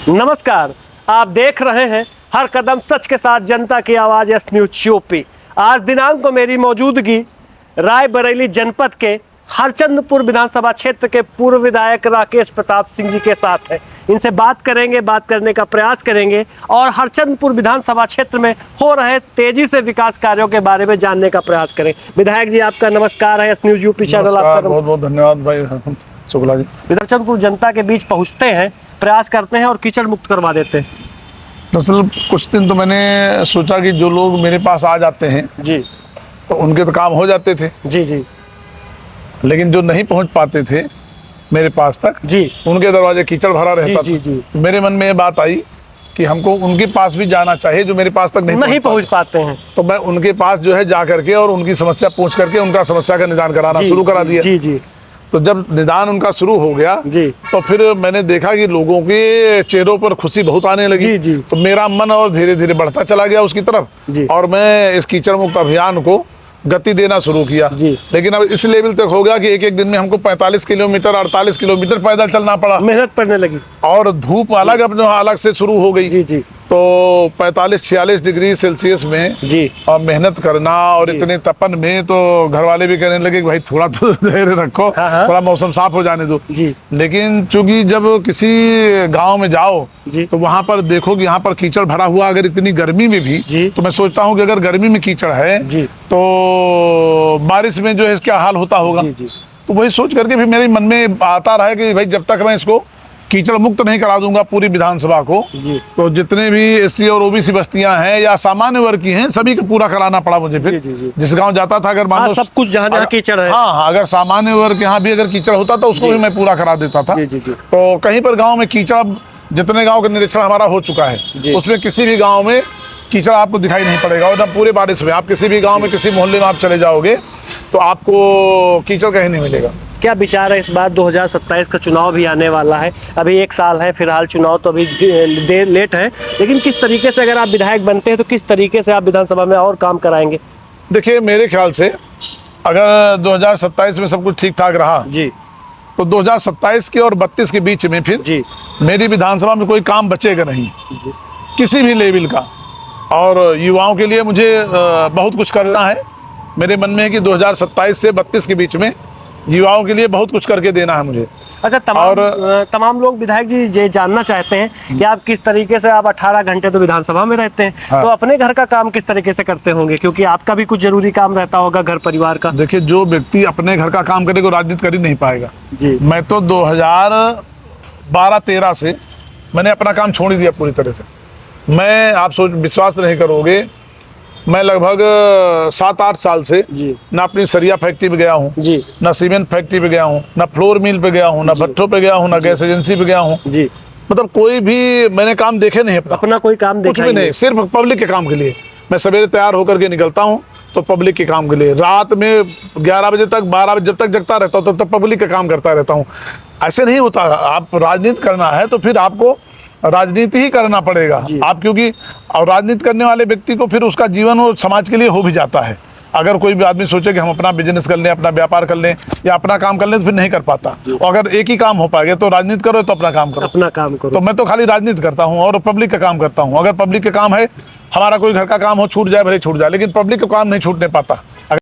नमस्कार, आप देख रहे हैं हर कदम सच के साथ जनता की आवाज़ एस न्यूज यूपी। आज दिनांक को मेरी मौजूदगी रायबरेली जनपद के हरचंदपुर विधानसभा क्षेत्र के पूर्व विधायक राकेश प्रताप सिंह जी के साथ है। इनसे बात करने का प्रयास करेंगे और हरचंदपुर विधानसभा क्षेत्र में हो रहे तेजी से विकास कार्यों के बारे में जानने का प्रयास करें। विधायक जी, आपका नमस्कार है एस न्यूज यूपी चैनल। आपका बहुत बहुत धन्यवाद भाई शुक्ला जी। हरचंदपुर जनता के बीच पहुंचते हैं, प्रयास करते हैं और कीचड़ मुक्त करवा देते हैं। दरअसल कुछ दिन तो मैंने सोचा कि जो लोग मेरे पास आ जाते हैं जी, तो उनके तो काम हो जाते थे जी जी लेकिन जो नहीं पहुंच पाते थे मेरे पास तक जी, उनके दरवाजे कीचड़ भरा रहता जी, जी, था। मेरे मन में ये बात आई कि हमको उनके पास भी जाना चाहिए जो मेरे पास तक नहीं पहुंच पाते हैं। तो मैं उनके पास जो है जा करके और उनकी समस्या पूछ करके उनका समस्या का निदान कराना शुरू करा दिया। जी जी तो जब निदान उनका शुरू हो गया जी, तो फिर मैंने देखा कि लोगों के चेहरों पर खुशी बहुत आने लगी। जी, जी। तो मेरा मन और धीरे धीरे बढ़ता चला गया उसकी तरफ जी। और मैं इस कीचड़ मुक्त अभियान को गति देना शुरू किया। जी। लेकिन अब इस लेवल तक हो गया कि एक एक दिन में हमको 45 किलोमीटर 48 किलोमीटर पैदल चलना पड़ा। मेहनत पड़ने लगी और धूप अलग अपने अलग से शुरू हो गई। जी जी, तो 45-46 डिग्री सेल्सियस में जी और मेहनत करना और जी। इतने तपन में तो घर वाले भी कहने लगे कि भाई थोड़ा तो धैर्य रखो, हाँ, हाँ। थोड़ा मौसम साफ हो जाने दो। जी लेकिन चूंकि जब किसी गांव में जाओ जी, तो वहां पर देखो कि यहाँ पर कीचड़ भरा हुआ, अगर इतनी गर्मी में भी जी। तो मैं सोचता हूँ कि अगर गर्मी में कीचड़ है जी तो बारिश में जो है क्या हाल होता होगा। जी जी, तो वही सोच करके फिर मेरे मन में आता रहा कि भाई जब तक मैं इसको कीचड़ मुक्त नहीं करा दूंगा पूरी विधानसभा को, जी। तो जितने भी एससी और ओबीसी बस्तियां हैं या सामान्य वर्ग की हैं सभी को पूरा कराना पड़ा मुझे। फिर जी, जी, जी। जिस गांव जाता था अगर मान हाँ, लो सब कुछ जहाँ जहाँ कीचड़ है। हाँ, अगर सामान्य वर्ग के यहाँ भी अगर कीचड़ होता तो उसको जी। भी मैं पूरा करा देता था। जी, जी, जी। तो कहीं पर गाँव में कीचड़, जितने गाँव का निरीक्षण हमारा हो चुका जी। है उसमें किसी भी गाँव में कीचड़ आपको दिखाई नहीं पड़ेगा। और जब पूरे बारिश में आप किसी भी गाँव में किसी मोहल्ले में आप चले जाओगे तो आपको कीचड़ कहीं नहीं मिलेगा। क्या विचार है इस बार 2027 का चुनाव भी आने वाला है? अभी एक साल है फिलहाल, चुनाव तो अभी देर लेट है, लेकिन किस तरीके से अगर आप विधायक बनते हैं तो किस तरीके से आप विधानसभा में और काम कराएंगे? देखिए, मेरे ख्याल से अगर 2027 में सब कुछ ठीक ठाक रहा जी तो 2027 के और 32 के बीच में फिर जी मेरी विधानसभा में कोई काम बचेगा नहीं जी, किसी भी लेवल का। और युवाओं के लिए मुझे बहुत कुछ करना है। मेरे मन में है कि 2027 से 32 के बीच में युवाओं के लिए बहुत कुछ करके देना है मुझे। अच्छा, तमाम लोग विधायक जी ये जानना चाहते हैं कि आप किस तरीके से, आप 18 घंटे तो विधानसभा में रहते हैं, हाँ। तो अपने घर का काम किस तरीके से करते होंगे, क्योंकि आपका भी कुछ जरूरी काम रहता होगा घर परिवार का। देखिए, जो व्यक्ति अपने घर का काम करे को राजनीति कर ही नहीं पाएगा। जी, मैं तो 2012-13 से मैंने अपना काम छोड़ ही दिया पूरी तरह से। मैं, आप विश्वास नहीं करोगे, मैं लगभग 7-8 साल से जी ना अपनी सरिया फैक्ट्री पे गया हूँ, जी ना सीमेंट फैक्ट्री पे गया हूँ, ना फ्लोर मिल पे गया हूँ, ना भट्ठों पे गया हूँ, ना गैस एजेंसी पे गया हूँ। जी, मतलब कोई भी मैंने काम देखे नहीं अपना कोई काम कुछ देखा भी ही नहीं, सिर्फ पब्लिक के काम के लिए। मैं सवेरे तैयार होकर के निकलता हूँ तो पब्लिक के काम के लिए, रात में 11 बजे तक 12 बजे जब तक जगता रहता हूँ तब तक पब्लिक का काम करता रहता हूँ। ऐसे नहीं होता। आप राजनीति करना है तो फिर आपको राजनीति ही करना पड़ेगा आप, क्योंकि और राजनीति करने वाले व्यक्ति को फिर उसका जीवन और समाज के लिए हो भी जाता है। अगर कोई भी आदमी सोचे कि हम अपना बिजनेस कर लें, अपना व्यापार कर लें या अपना काम कर लें तो फिर नहीं कर पाता। और अगर एक ही काम हो पाएगा तो राजनीति करो तो अपना काम करो, अपना काम करो। तो मैं तो खाली राजनीति करता हूँ और पब्लिक का काम करता हूँ। अगर पब्लिक का काम है, हमारा कोई घर का काम हो छूट जाए भले छूट जाए, लेकिन पब्लिक का काम नहीं छूटने पाता।